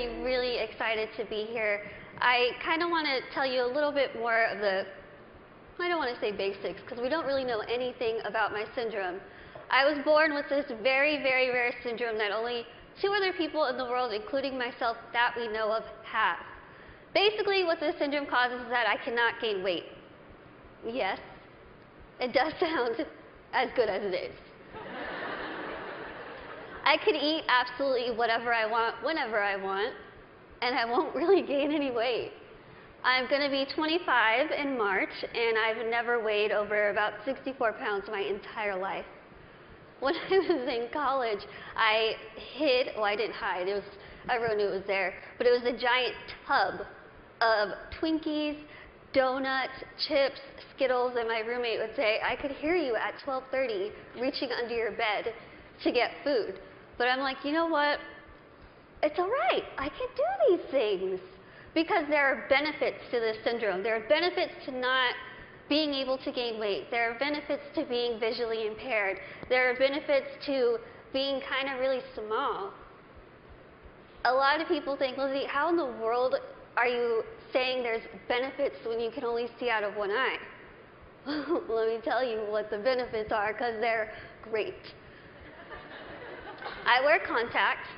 actually really excited to be here. I kind of want to tell you a little bit more of the, I don't want to say basics, because we don't really know anything about my syndrome. I was born with this very, very rare syndrome that only 2 other people in the world, including myself, that we know of, have. Basically, what this syndrome causes is that I cannot gain weight. Yes, it does sound as good as it is. I could eat absolutely whatever I want, whenever I want, and I won't really gain any weight. I'm going to be 25 in March, and I've never weighed over about 64 pounds my entire life. When I was in college, I hid, well, I didn't hide, everyone knew it was there, but it was a giant tub of Twinkies, donuts, chips, Skittles, and my roommate would say, I could hear you at 12:30 reaching under your bed to get food. But I'm like, you know what? It's all right. I can do these things because there are benefits to this syndrome. There are benefits to not being able to gain weight. There are benefits to being visually impaired. There are benefits to being kind of really small. A lot of people think, Lizzie, how in the world are you saying there's benefits when you can only see out of one eye? Let me tell you what the benefits are, because they're great. I wear contacts.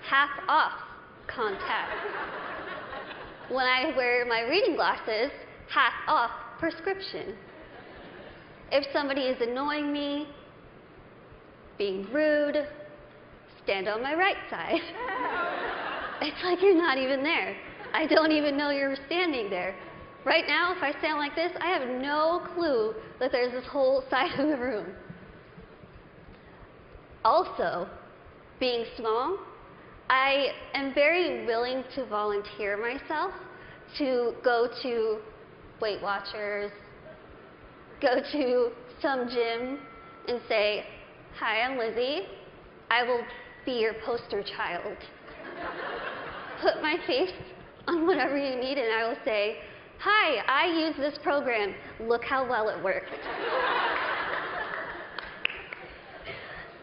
Half off contact. When I wear my reading glasses, half off prescription. If somebody is annoying me, being rude, stand on my right side. It's like you're not even there. I don't even know you're standing there. Right now, if I stand like this, I have no clue that there's this whole side of the room. Also, being small, I am very willing to volunteer myself to go to Weight Watchers, go to some gym and say, hi, I'm Lizzie. I will be your poster child. Put my face on whatever you need and I will say, hi, I use this program. Look how well it worked.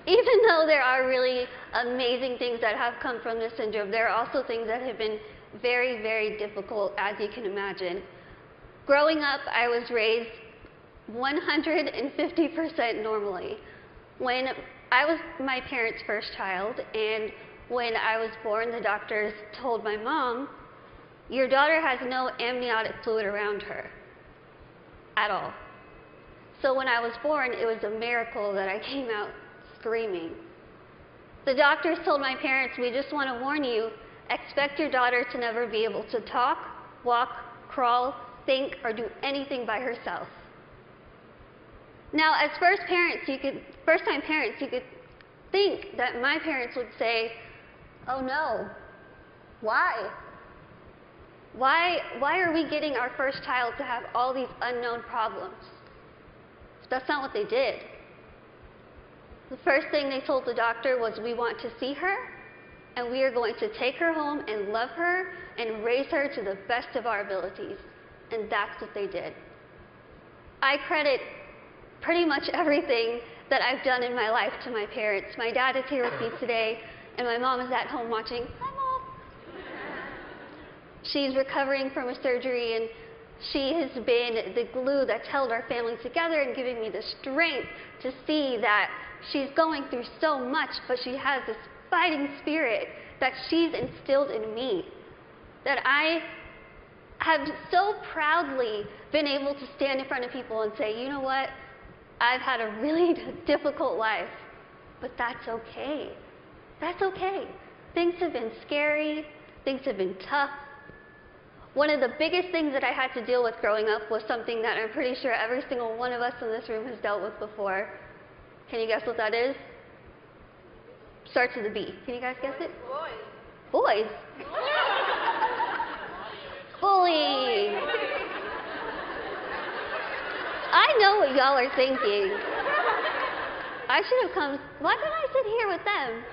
Even though there are really amazing things that have come from this syndrome, there are also things that have been very, very difficult, as you can imagine. Growing up, I was raised 150% normally. When I was my parents' first child, and when I was born, the doctors told my mom, your daughter has no amniotic fluid around her at all. So when I was born, it was a miracle that I came out screaming. The doctors told my parents, we just want to warn you, expect your daughter to never be able to talk, walk, crawl, think, or do anything by herself. Now, as first-time parents, you could think that my parents would say, oh no, why? Why are we getting our first child to have all these unknown problems? That's not what they did. The first thing they told the doctor was, we want to see her, and we are going to take her home and love her and raise her to the best of our abilities. And that's what they did. I credit pretty much everything that I've done in my life to my parents. My dad is here with me today, and my mom is at home watching. Hi, Mom. She's recovering from a surgery, and she has been the glue that's held our family together and giving me the strength to see that she's going through so much, but she has this fighting spirit that she's instilled in me, that I have so proudly been able to stand in front of people and say, you know what, I've had a really difficult life, but that's okay. That's okay. Things have been scary. Things have been tough. One of the biggest things that I had to deal with growing up was something that I'm pretty sure every single one of us in this room has dealt with before. Can you guess what that is? Starts with a B. Can you guys guess it? Boys. Boys? Bullying. I know what y'all are thinking. I should have come. Why didn't I sit here with them?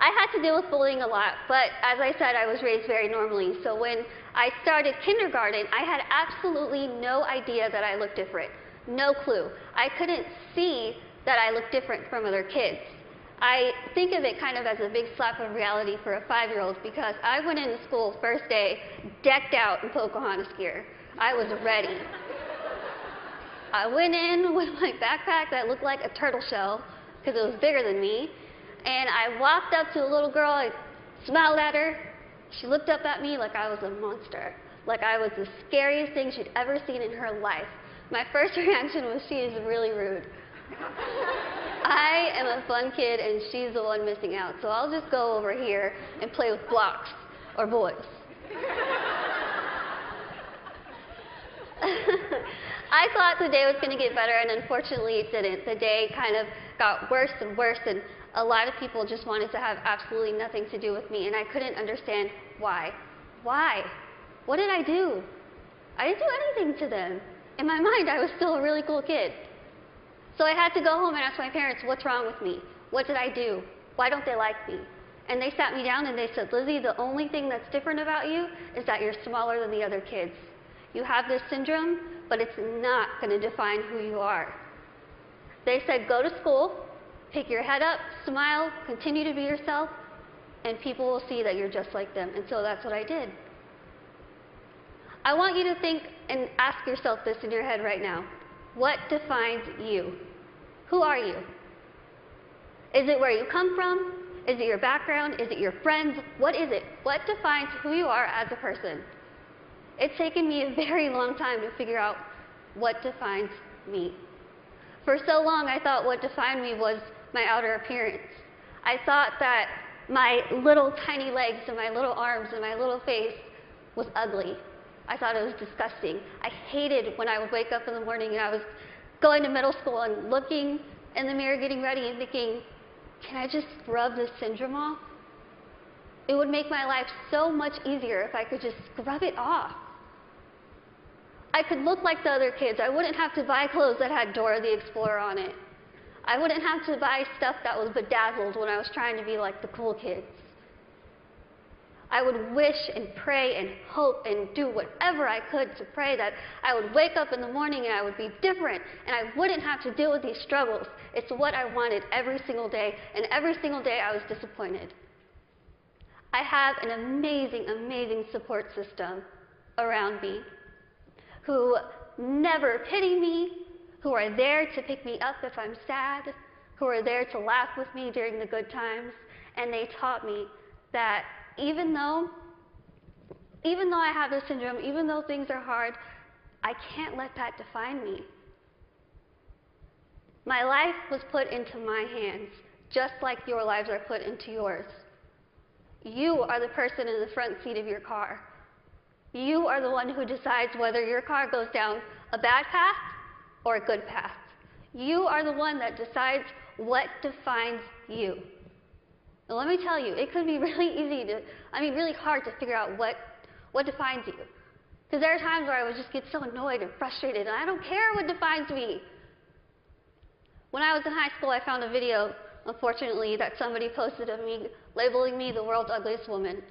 I had to deal with bullying a lot, but as I said, I was raised very normally. So when I started kindergarten, I had absolutely no idea that I looked different. No clue. I couldn't see that I looked different from other kids. I think of it kind of as a big slap of reality for a 5-year-old because I went into school first day decked out in Pocahontas gear. I was ready. I went in with my backpack that looked like a turtle shell because it was bigger than me, and I walked up to a little girl, I smiled at her. She looked up at me like I was a monster, like I was the scariest thing she'd ever seen in her life. My first reaction was, she is really rude. I am a fun kid and she's the one missing out, so I'll just go over here and play with blocks or boys. I thought the day was going to get better, and unfortunately it didn't. The day kind of got worse and worse, and a lot of people just wanted to have absolutely nothing to do with me, and I couldn't understand why. Why? What did I do? I didn't do anything to them. In my mind, I was still a really cool kid. So I had to go home and ask my parents, what's wrong with me? What did I do? Why don't they like me? And they sat me down and they said, Lizzie, the only thing that's different about you is that you're smaller than the other kids. You have this syndrome, but it's not going to define who you are. They said, go to school, pick your head up, smile, continue to be yourself, and people will see that you're just like them. And so that's what I did. I want you to think and ask yourself this in your head right now. What defines you? Who are you? Is it where you come from? Is it your background? Is it your friends? What is it? What defines who you are as a person? It's taken me a very long time to figure out what defines me. For so long, I thought what defined me was my outer appearance. I thought that my little tiny legs and my little arms and my little face was ugly. I thought it was disgusting. I hated when I would wake up in the morning and I was going to middle school and looking in the mirror, getting ready and thinking, can I just scrub this syndrome off? It would make my life so much easier if I could just scrub it off. I could look like the other kids. I wouldn't have to buy clothes that had Dora the Explorer on it. I wouldn't have to buy stuff that was bedazzled when I was trying to be like the cool kids. I would wish and pray and hope and do whatever I could to pray that I would wake up in the morning and I would be different and I wouldn't have to deal with these struggles. It's what I wanted every single day, and every single day I was disappointed. I have an amazing, amazing support system around me who never pity me, who are there to pick me up if I'm sad, who are there to laugh with me during the good times, and they taught me that even though I have this syndrome, even though things are hard, I can't let that define me. My life was put into my hands, just like your lives are put into yours. You are the person in the front seat of your car. You are the one who decides whether your car goes down a bad path or a good path. You are the one that decides what defines you. Now, let me tell you, it could be really hard to figure out what defines you. Because there are times where I would just get so annoyed and frustrated, and I don't care what defines me. When I was in high school, I found a video, unfortunately, that somebody posted of me, labeling me the world's ugliest woman.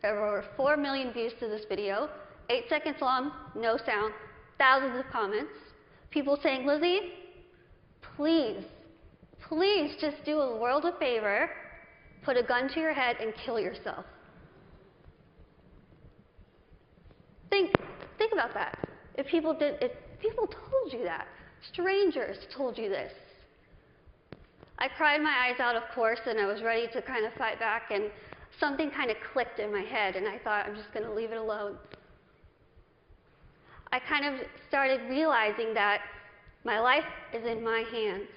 There were over 4 million views to this video, 8 seconds long, no sound, thousands of comments. People saying, Lizzie, please just do a world a favor, put a gun to your head and kill yourself. Think about that. If people told you that, strangers told you this. I cried my eyes out, of course, and I was ready to kind of fight back, and something kind of clicked in my head, and I thought, I'm just going to leave it alone. I kind of started realizing that my life is in my hands.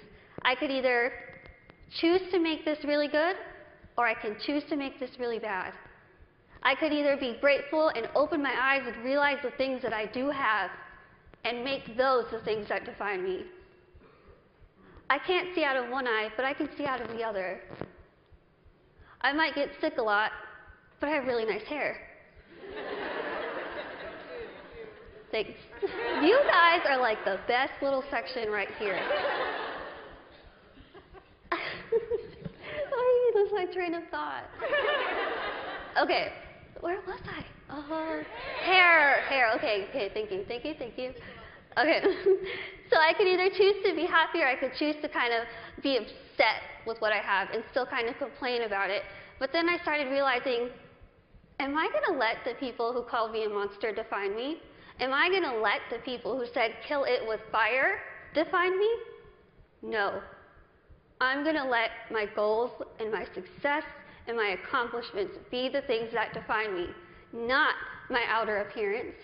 I could either choose to make this really good, or I can choose to make this really bad. I could either be grateful and open my eyes and realize the things that I do have and make those the things that define me. I can't see out of one eye, but I can see out of the other. I might get sick a lot, but I have really nice hair. Thanks. You guys are like the best little section right here. I lose my train of thought. Okay, where was I? Hair. Okay, thank you. Okay, so So I could either choose to be happy or I could choose to kind of be upset with what I have and still kind of complain about it. But then I started realizing, am I going to let the people who called me a monster define me? Am I going to let the people who said kill it with fire define me? No. I'm going to let my goals and my success and my accomplishments be the things that define me, not my outer appearance,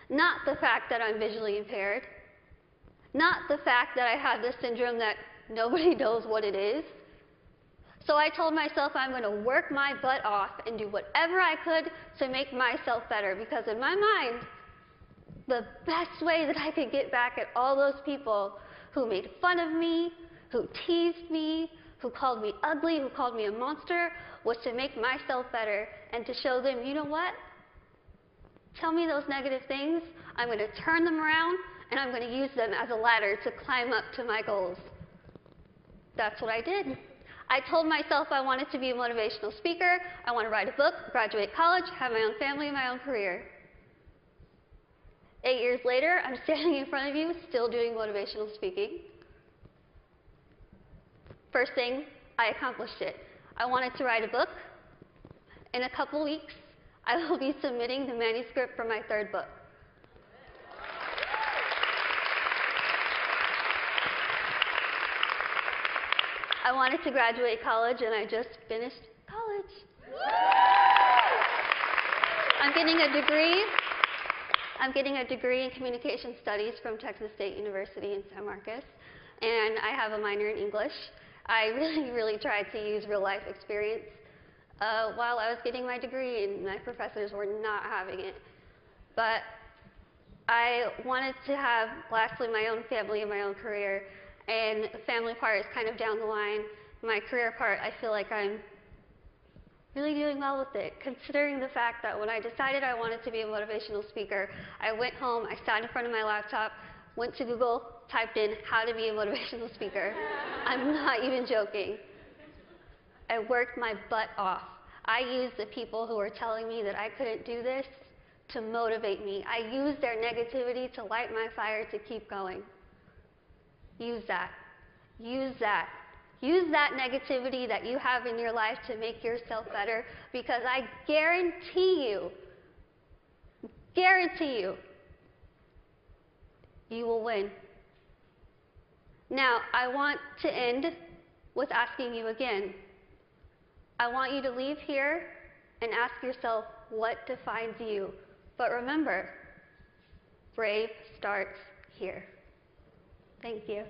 not the fact that I'm visually impaired, not the fact that I have this syndrome that nobody knows what it is. So I told myself I'm going to work my butt off and do whatever I could to make myself better, because in my mind, the best way that I could get back at all those people who made fun of me, who teased me, who called me ugly, who called me a monster, was to make myself better and to show them, you know what? Tell me those negative things, I'm going to turn them around and I'm going to use them as a ladder to climb up to my goals. That's what I did. I told myself I wanted to be a motivational speaker, I want to write a book, graduate college, have my own family and my own career. 8 years later, I'm standing in front of you, still doing motivational speaking. First thing, I accomplished it. I wanted to write a book. In a couple weeks, I will be submitting the manuscript for my 3rd book. I wanted to graduate college, and I just finished college. I'm getting a degree in communication studies from Texas State University in San Marcos, and I have a minor in English. I really tried to use real life experience while I was getting my degree, and my professors were not having it. But I wanted to have, lastly, my own family and my own career, and the family part is kind of down the line. My career part, I feel like I'm really doing well with it, considering the fact that when I decided I wanted to be a motivational speaker, I went home, I sat in front of my laptop, went to Google, typed in how to be a motivational speaker. I'm not even joking. I worked my butt off. I used the people who were telling me that I couldn't do this to motivate me. I used their negativity to light my fire to keep going. Use that. Use that. Use that negativity that you have in your life to make yourself better, because I guarantee you, you will win. Now, I want to end with asking you again. I want you to leave here and ask yourself what defines you. But remember, brave starts here. Thank you.